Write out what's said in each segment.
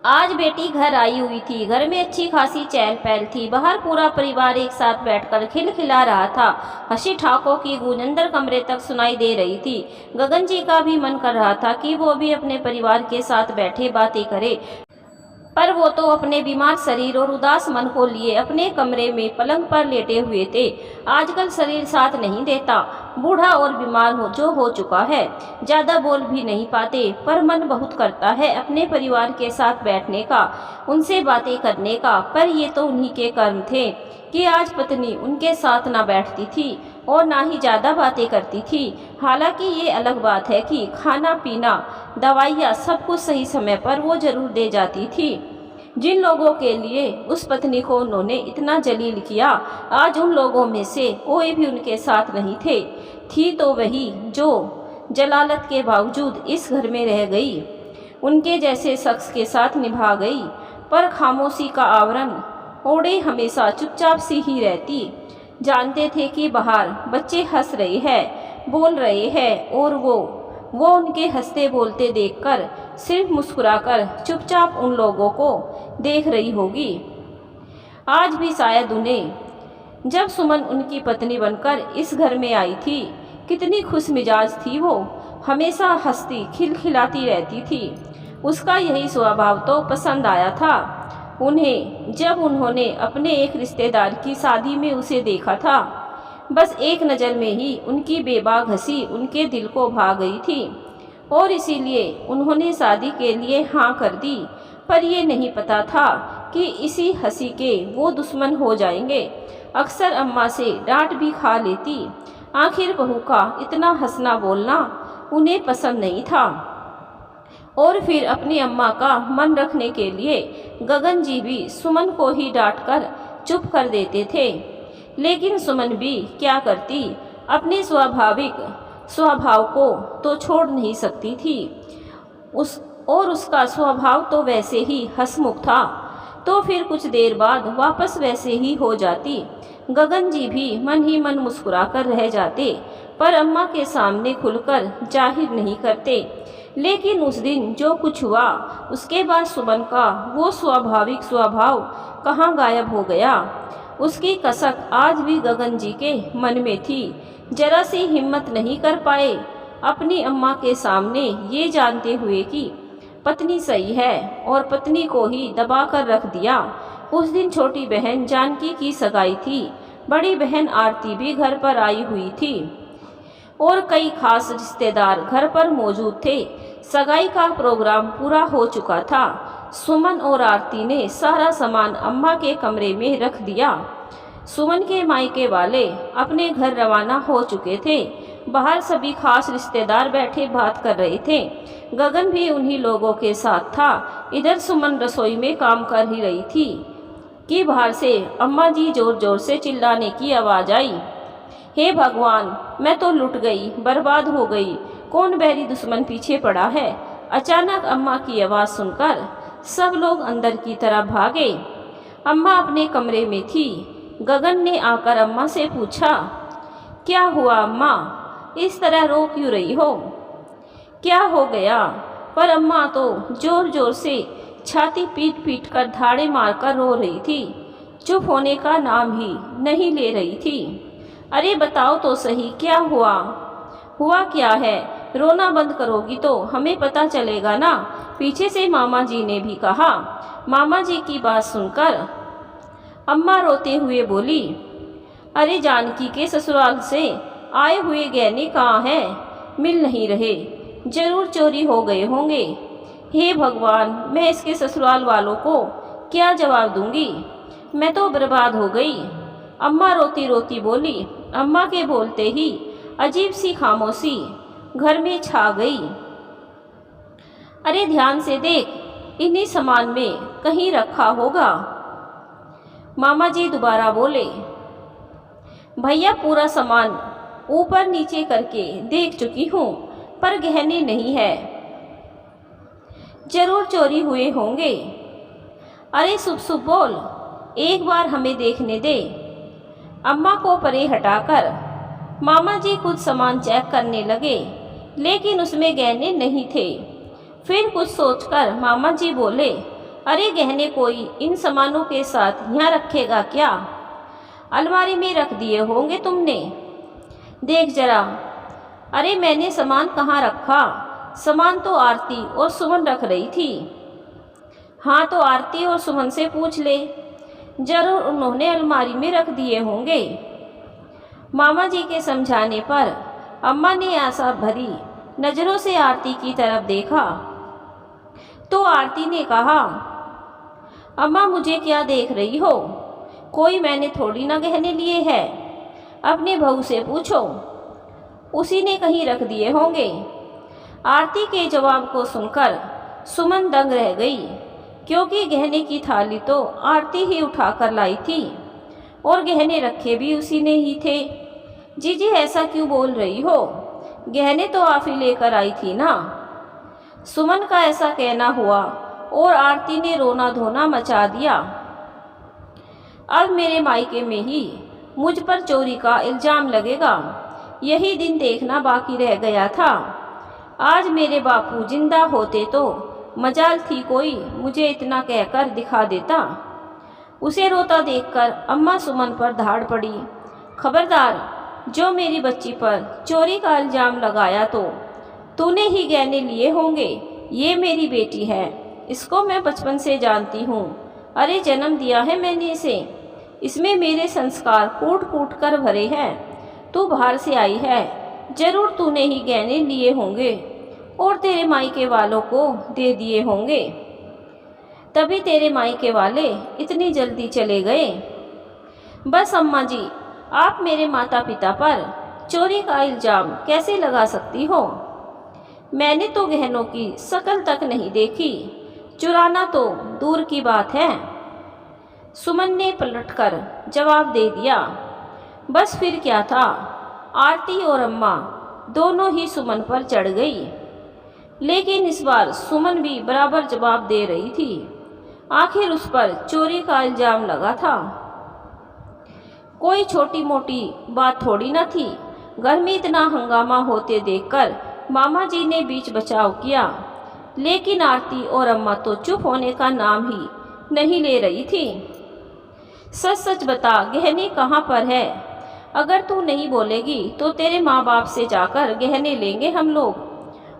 आज बेटी घर आई हुई थी। घर में अच्छी खासी चहल पहल थी। बाहर पूरा परिवार एक साथ बैठकर खिलखिला रहा था। हंसी ठाकों की गूंज अंदर कमरे तक सुनाई दे रही थी। गगन जी का भी मन कर रहा था कि वो भी अपने परिवार के साथ बैठे बातें करे, पर वो तो अपने बीमार शरीर और उदास मन को लिए अपने कमरे में पलंग पर लेटे हुए थे। आजकल शरीर साथ नहीं देता। बूढ़ा और बीमार हो चुका है। ज़्यादा बोल भी नहीं पाते, पर मन बहुत करता है अपने परिवार के साथ बैठने का, उनसे बातें करने का। पर ये तो उन्हीं के कर्म थे कि आज पत्नी उनके साथ ना बैठती थी और ना ही ज़्यादा बातें करती थी। हालांकि ये अलग बात है कि खाना पीना, दवाइयाँ सब कुछ सही समय पर वो जरूर दे जाती थी। जिन लोगों के लिए उस पत्नी को उन्होंने इतना जलील किया, आज उन लोगों में से कोई भी उनके साथ नहीं थे। थी तो वही जो जलालत के बावजूद इस घर में रह गई, उनके जैसे शख्स के साथ निभा गई, पर खामोशी का आवरण ओढ़े हमेशा चुपचाप सी ही रहती। जानते थे कि बाहर बच्चे हंस रहे हैं, बोल रहे हैं, और वो उनके हंसते बोलते देखकर सिर्फ मुस्कुराकर चुपचाप उन लोगों को देख रही होगी। आज भी शायद उन्हें, जब सुमन उनकी पत्नी बनकर इस घर में आई थी, कितनी खुश मिजाज थी वो, हमेशा हंसती खिलखिलाती रहती थी। उसका यही स्वभाव तो पसंद आया था उन्हें। जब उन्होंने अपने एक रिश्तेदार की शादी में उसे देखा था, बस एक नज़र में ही उनकी बेबाक हंसी उनके दिल को भा गई थी और इसीलिए उन्होंने शादी के लिए हाँ कर दी। पर ये नहीं पता था कि इसी हंसी के वो दुश्मन हो जाएंगे। अक्सर अम्मा से डांट भी खा लेती। आखिर बहू का इतना हंसना बोलना उन्हें पसंद नहीं था। और फिर अपनी अम्मा का मन रखने के लिए गगन जी भी सुमन को ही डांटकर चुप कर देते थे। लेकिन सुमन भी क्या करती, अपने स्वाभाविक स्वभाव को तो छोड़ नहीं सकती थी। उसका स्वभाव तो वैसे ही हंसमुख था, तो फिर कुछ देर बाद वापस वैसे ही हो जाती। गगन जी भी मन ही मन मुस्कुराकर रह जाते, पर अम्मा के सामने खुलकर जाहिर नहीं करते। लेकिन उस दिन जो कुछ हुआ, उसके बाद सुमन का वो स्वाभाविक स्वभाव कहाँ गायब हो गया। उसकी कसक आज भी गगन जी के मन में थी। जरा सी हिम्मत नहीं कर पाए अपनी अम्मा के सामने, ये जानते हुए कि पत्नी सही है, और पत्नी को ही दबा कर रख दिया। उस दिन छोटी बहन जानकी की सगाई थी। बड़ी बहन आरती भी घर पर आई हुई थी और कई खास रिश्तेदार घर पर मौजूद थे। सगाई का प्रोग्राम पूरा हो चुका था। सुमन और आरती ने सारा सामान अम्मा के कमरे में रख दिया। सुमन के मायके वाले अपने घर रवाना हो चुके थे। बाहर सभी खास रिश्तेदार बैठे बात कर रहे थे। गगन भी उन्हीं लोगों के साथ था। इधर सुमन रसोई में काम कर ही रही थी कि बाहर से अम्मा जी जोर जोर से चिल्लाने की आवाज़ आई। हे भगवान, मैं तो लुट गई, बर्बाद हो गई, कौन बैरी दुश्मन पीछे पड़ा है। अचानक अम्मा की आवाज़ सुनकर सब लोग अंदर की तरफ भागे। अम्मा अपने कमरे में थी। गगन ने आकर अम्मा से पूछा, क्या हुआ अम्मा, इस तरह रो क्यों रही हो, क्या हो गया। पर अम्मा तो जोर जोर से छाती पीट पीट कर धाड़े मारकर रो रही थी। चुप होने का नाम ही नहीं ले रही थी। अरे बताओ तो सही, क्या हुआ, हुआ क्या है। रोना बंद करोगी तो हमें पता चलेगा ना, पीछे से मामा जी ने भी कहा। मामा जी की बात सुनकर अम्मा रोते हुए बोली, अरे जानकी के ससुराल से आए हुए गहने कहाँ हैं, मिल नहीं रहे, जरूर चोरी हो गए होंगे। हे भगवान, मैं इसके ससुराल वालों को क्या जवाब दूंगी, मैं तो बर्बाद हो गई। अम्मा रोती रोती बोली। अम्मा के बोलते ही अजीब सी खामोशी घर में छा गई। अरे ध्यान से देख, इन्हीं सामान में कहीं रखा होगा, मामा जी दोबारा बोले। भैया पूरा सामान ऊपर नीचे करके देख चुकी हूँ, पर गहने नहीं है, जरूर चोरी हुए होंगे। अरे शुभ शुभ बोल, एक बार हमें देखने दे। अम्मा को परे हटाकर मामा जी खुद सामान चेक करने लगे, लेकिन उसमें गहने नहीं थे। फिर कुछ सोचकर मामा जी बोले, अरे गहने कोई इन सामानों के साथ यहाँ रखेगा क्या? अलमारी में रख दिए होंगे तुमने। देख जरा। अरे मैंने सामान कहाँ रखा? सामान तो आरती और सुमन रख रही थी। हाँ तो आरती और सुमन से पूछ ले, जरूर उन्होंने अलमारी में रख दिए होंगे। मामा जी के समझाने पर अम्मा ने आशा भरी नज़रों से आरती की तरफ देखा तो आरती ने कहा, अम्मा मुझे क्या देख रही हो? कोई मैंने थोड़ी ना गहने लिए हैं। अपने बहू से पूछो, उसी ने कहीं रख दिए होंगे। आरती के जवाब को सुनकर सुमन दंग रह गई, क्योंकि गहने की थाली तो आरती ही उठाकर लाई थी और गहने रखे भी उसी ने ही थे। जीजी ऐसा क्यों बोल रही हो? गहने तो आप ही लेकर आई थी ना। सुमन का ऐसा कहना हुआ और आरती ने रोना धोना मचा दिया। अब मेरे मायके में ही मुझ पर चोरी का इल्ज़ाम लगेगा, यही दिन देखना बाकी रह गया था। आज मेरे बापू जिंदा होते तो मजाल थी कोई मुझे इतना कहकर दिखा देता। उसे रोता देखकर अम्मा सुमन पर धाड़ पड़ी, खबरदार, जो मेरी बच्ची पर चोरी का इल्ज़ाम लगाया तो तूने ही गहने लिए होंगे। ये मेरी बेटी है, इसको मैं बचपन से जानती हूँ। अरे जन्म दिया है मैंने इसे, इसमें मेरे संस्कार कूट कूट कर भरे हैं। तू बाहर से आई है, जरूर तूने ही गहने लिए होंगे और तेरे मायके वालों को दे दिए होंगे, तभी तेरे मायके वाले इतनी जल्दी चले गए। बस अम्मा जी, आप मेरे माता पिता पर चोरी का इल्ज़ाम कैसे लगा सकती हो? मैंने तो गहनों की शक्ल तक नहीं देखी, चुराना तो दूर की बात है। सुमन ने पलटकर जवाब दे दिया। बस फिर क्या था, आरती और अम्मा दोनों ही सुमन पर चढ़ गई, लेकिन इस बार सुमन भी बराबर जवाब दे रही थी। आखिर उस पर चोरी का इल्ज़ाम लगा था, कोई छोटी मोटी बात थोड़ी न थी। घर में इतना हंगामा होते देखकर मामा जी ने बीच बचाव किया, लेकिन आरती और अम्मा तो चुप होने का नाम ही नहीं ले रही थी। सच सच बता, गहने कहाँ पर है? अगर तू नहीं बोलेगी तो तेरे माँ बाप से जाकर गहने लेंगे हम लोग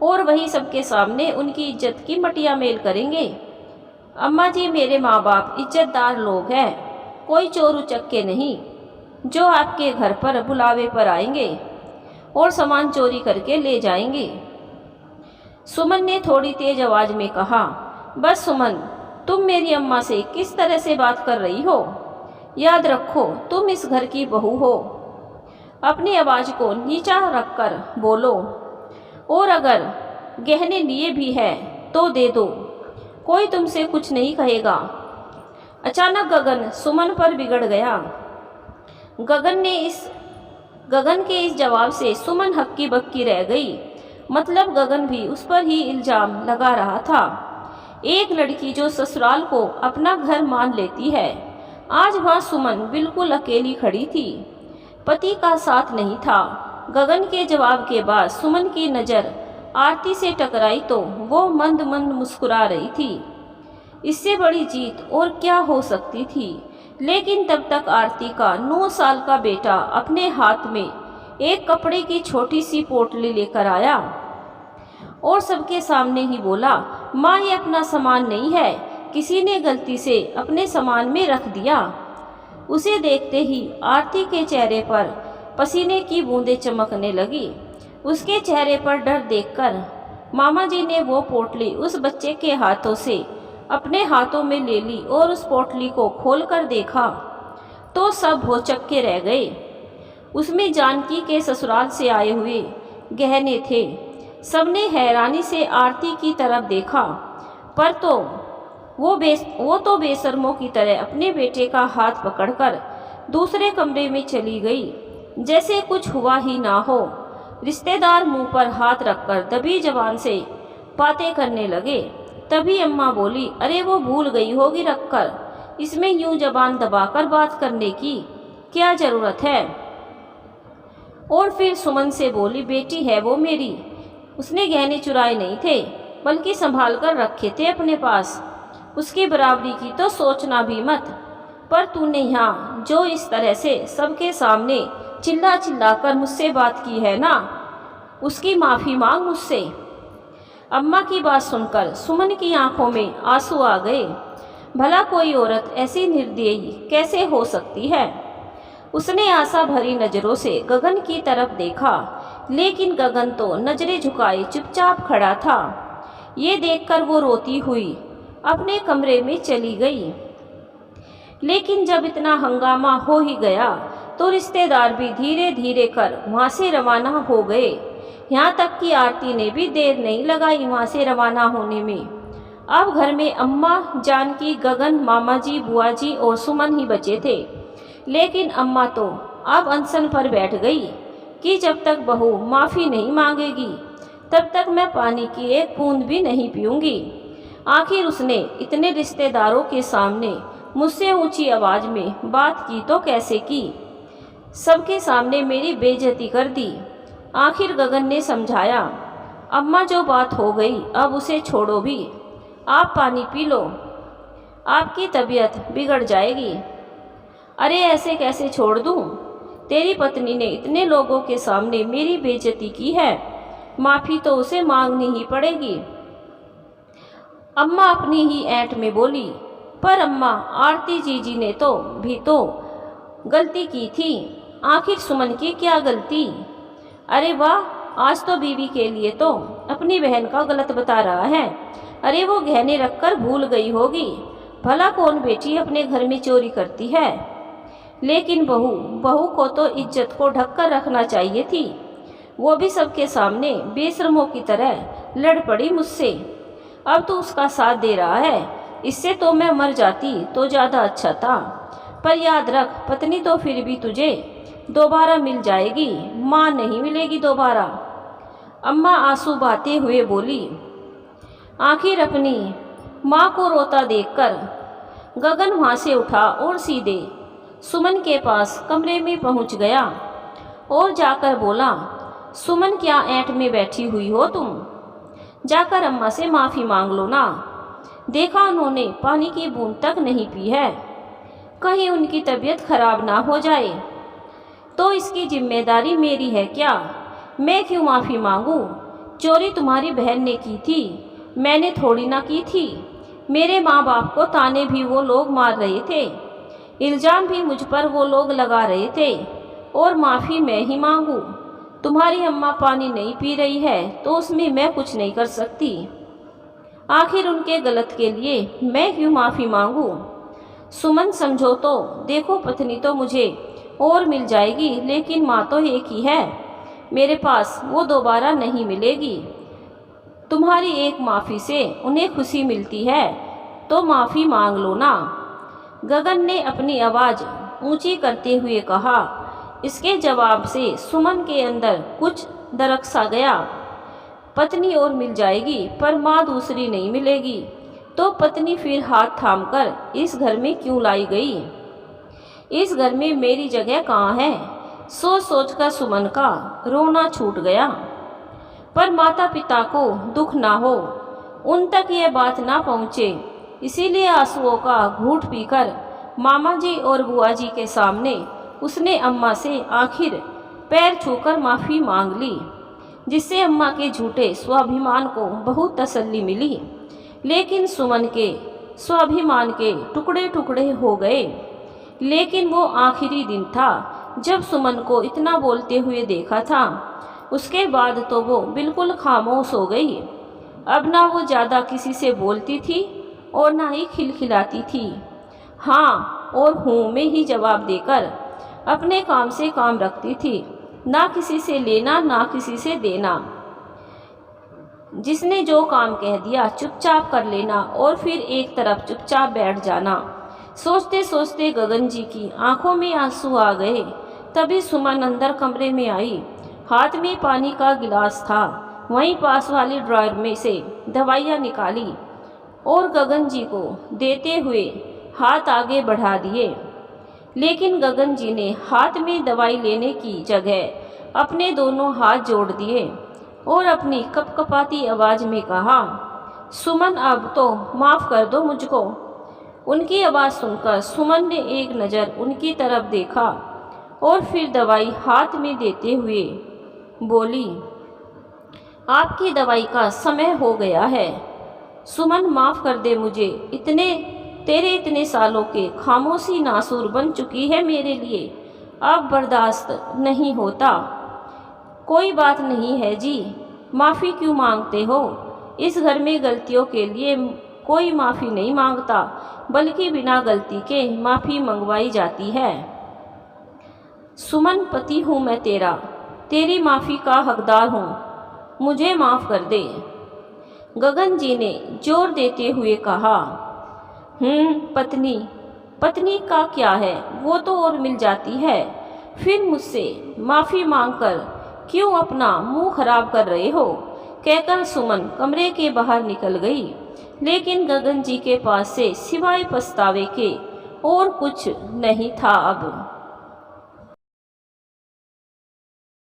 और वही सबके सामने उनकी इज्जत की मटिया मेल करेंगे। अम्मा जी, मेरे माँ बाप इज्जतदार लोग हैं, कोई चोर उचक्के नहीं जो आपके घर पर बुलावे पर आएंगे और सामान चोरी करके ले जाएंगे। सुमन ने थोड़ी तेज आवाज में कहा। बस सुमन, तुम मेरी अम्मा से किस तरह से बात कर रही हो? याद रखो, तुम इस घर की बहू हो। अपनी आवाज़ को नीचा रखकर बोलो, और अगर गहने लिए भी है तो दे दो, कोई तुमसे कुछ नहीं कहेगा। अचानक गगन सुमन पर बिगड़ गया। गगन के इस जवाब से सुमन हक्की बक्की रह गई। मतलब गगन भी उस पर ही इल्ज़ाम लगा रहा था। एक लड़की जो ससुराल को अपना घर मान लेती है, आज वहाँ सुमन बिल्कुल अकेली खड़ी थी, पति का साथ नहीं था। गगन के जवाब के बाद सुमन की नज़र आरती से टकराई तो वो मंद मंद मुस्कुरा रही थी। इससे बड़ी जीत और क्या हो सकती थी। लेकिन तब तक आरती का 9 साल का बेटा अपने हाथ में एक कपड़े की छोटी सी पोटली लेकर आया और सबके सामने ही बोला, माँ, ये अपना सामान नहीं है, किसी ने गलती से अपने सामान में रख दिया। उसे देखते ही आरती के चेहरे पर पसीने की बूंदें चमकने लगी। उसके चेहरे पर डर देखकर मामा जी ने वो पोटली उस बच्चे के हाथों से अपने हाथों में ले ली और उस पोटली को खोलकर देखा तो सब भौचक्के रह गए। उसमें जानकी के ससुराल से आए हुए गहने थे। सबने हैरानी से आरती की तरफ देखा, पर तो वो तो बेशर्मों की तरह अपने बेटे का हाथ पकड़कर दूसरे कमरे में चली गई, जैसे कुछ हुआ ही ना हो। रिश्तेदार मुंह पर हाथ रखकर दबी जबान से बातें करने लगे। तभी अम्मा बोली, अरे वो भूल गई होगी रखकर, इसमें यूं जबान दबाकर बात करने की क्या ज़रूरत है। और फिर सुमन से बोली, बेटी है वो मेरी, उसने गहने चुराए नहीं थे बल्कि संभाल कर रखे थे अपने पास। उसकी बराबरी की तो सोचना भी मत। पर तूने यहाँ जो इस तरह से सबके सामने चिल्ला चिल्ला कर मुझसे बात की है ना, उसकी माफ़ी मांग मुझसे। अम्मा की बात सुनकर सुमन की आंखों में आंसू आ गए। भला कोई औरत ऐसी निर्दयी कैसे हो सकती है। उसने आशा भरी नज़रों से गगन की तरफ देखा, लेकिन गगन तो नज़रें झुकाए चुपचाप खड़ा था। ये देखकर वो रोती हुई अपने कमरे में चली गई। लेकिन जब इतना हंगामा हो ही गया तो रिश्तेदार भी धीरे धीरे कर वहाँ से रवाना हो गए। यहाँ तक कि आरती ने भी देर नहीं लगाई वहाँ से रवाना होने में। अब घर में अम्मा, जानकी, गगन, मामा जी, बुआ जी और सुमन ही बचे थे। लेकिन अम्मा तो अब अनशन पर बैठ गई कि जब तक बहू माफ़ी नहीं मांगेगी तब तक मैं पानी की एक बूंद भी नहीं पीऊँगी। आखिर उसने इतने रिश्तेदारों के सामने मुझसे ऊंची आवाज़ में बात की तो कैसे की। सबके सामने मेरी बेइज्जती कर दी। आखिर गगन ने समझाया, अम्मा जो बात हो गई अब उसे छोड़ो भी, आप पानी पी लो, आपकी तबीयत बिगड़ जाएगी। अरे ऐसे कैसे छोड़ दूँ? तेरी पत्नी ने इतने लोगों के सामने मेरी बेइज्जती की है, माफ़ी तो उसे मांगनी ही पड़ेगी। अम्मा अपनी ही ऐंठ में बोली, पर अम्मा, आरती जीजी ने भी तो गलती की थी। आखिर सुमन की क्या गलती? अरे वाह, आज तो बीवी के लिए तो अपनी बहन का गलत बता रहा है। अरे वो गहने रखकर भूल गई होगी। भला कौन बेटी अपने घर में चोरी करती है। लेकिन बहू को तो इज्जत को ढक कर रखना चाहिए थी। वो भी सबके सामने बेशर्मों की तरह लड़ पड़ी मुझसे। अब तो उसका साथ दे रहा है। इससे तो मैं मर जाती तो ज़्यादा अच्छा था। पर याद रख, पत्नी तो फिर भी तुझे दोबारा मिल जाएगी, माँ नहीं मिलेगी दोबारा। अम्मा आंसू बहाते हुए बोली। आखिर अपनी माँ को रोता देखकर गगन वहाँ से उठा और सीधे सुमन के पास कमरे में पहुँच गया और जाकर बोला, सुमन क्या ऐंठ में बैठी हुई हो तुम? जाकर अम्मा से माफ़ी मांग लो ना। देखा उन्होंने पानी की बूंद तक नहीं पी है, कहीं उनकी तबीयत खराब ना हो जाए। तो इसकी जिम्मेदारी मेरी है क्या? मैं क्यों माफ़ी मांगूं? चोरी तुम्हारी बहन ने की थी, मैंने थोड़ी ना की थी। मेरे माँ बाप को ताने भी वो लोग मार रहे थे, इल्ज़ाम भी मुझ पर वो लोग लगा रहे थे, और माफ़ी मैं ही मांगूं? तुम्हारी अम्मा पानी नहीं पी रही है तो उसमें मैं कुछ नहीं कर सकती। आखिर उनके गलत के लिए मैं क्यों माफ़ी मांगूं? सुमन समझो तो देखो, पत्नी तो मुझे और मिल जाएगी, लेकिन माँ तो एक ही है मेरे पास, वो दोबारा नहीं मिलेगी। तुम्हारी एक माफ़ी से उन्हें खुशी मिलती है तो माफ़ी मांग लो ना। गगन ने अपनी आवाज़ ऊंची करते हुए कहा। इसके जवाब से सुमन के अंदर कुछ दरक सा गया। पत्नी और मिल जाएगी पर माँ दूसरी नहीं मिलेगी, तो पत्नी फिर हाथ थामकर इस घर में क्यों लाई गई? इस घर में मेरी जगह कहाँ है? सोच सोचकर सुमन का रोना छूट गया। पर माता पिता को दुख ना हो, उन तक ये बात ना पहुँचे, इसीलिए आंसुओं का घूंट पीकर मामा जी और बुआ जी के सामने उसने अम्मा से आखिर पैर छूकर माफ़ी मांग ली, जिससे अम्मा के झूठे स्वाभिमान को बहुत तसल्ली मिली। लेकिन सुमन के स्वाभिमान के टुकड़े टुकड़े हो गए। लेकिन वो आखिरी दिन था जब सुमन को इतना बोलते हुए देखा था। उसके बाद तो वो बिल्कुल खामोश हो गई। अब ना वो ज़्यादा किसी से बोलती थी और ना ही खिलखिलाती थी। हाँ और हूँ में ही जवाब देकर अपने काम से काम रखती थी, ना किसी से लेना ना किसी से देना। जिसने जो काम कह दिया चुपचाप कर लेना और फिर एक तरफ चुपचाप बैठ जाना। सोचते सोचते गगन जी की आंखों में आंसू आ गए। तभी सुमन अंदर कमरे में आई। हाथ में पानी का गिलास था। वहीं पास वाली ड्रॉयर में से दवाइयाँ निकाली और गगन जी को देते हुए हाथ आगे बढ़ा दिए। लेकिन गगन जी ने हाथ में दवाई लेने की जगह अपने दोनों हाथ जोड़ दिए और अपनी कपकपाती आवाज़ में कहा, सुमन अब तो माफ़ कर दो मुझको। उनकी आवाज़ सुनकर सुमन ने एक नज़र उनकी तरफ देखा और फिर दवाई हाथ में देते हुए बोली, आपकी दवाई का समय हो गया है। सुमन माफ़ कर दे मुझे, तेरे इतने सालों के खामोशी नासूर बन चुकी है मेरे लिए, अब बर्दाश्त नहीं होता। कोई बात नहीं है जी, माफ़ी क्यों मांगते हो? इस घर में गलतियों के लिए कोई माफ़ी नहीं मांगता, बल्कि बिना गलती के माफ़ी मंगवाई जाती है। सुमन, पति हूँ मैं तेरा, तेरी माफ़ी का हकदार हूँ, मुझे माफ़ कर दे। गगन जी ने जोर देते हुए कहा। पत्नी का क्या है, वो तो और मिल जाती है, फिर मुझसे माफ़ी मांगकर क्यों अपना मुंह खराब कर रहे हो? कहकर सुमन कमरे के बाहर निकल गई, लेकिन गगन जी के पास से सिवाय पछतावे के और कुछ नहीं था अब।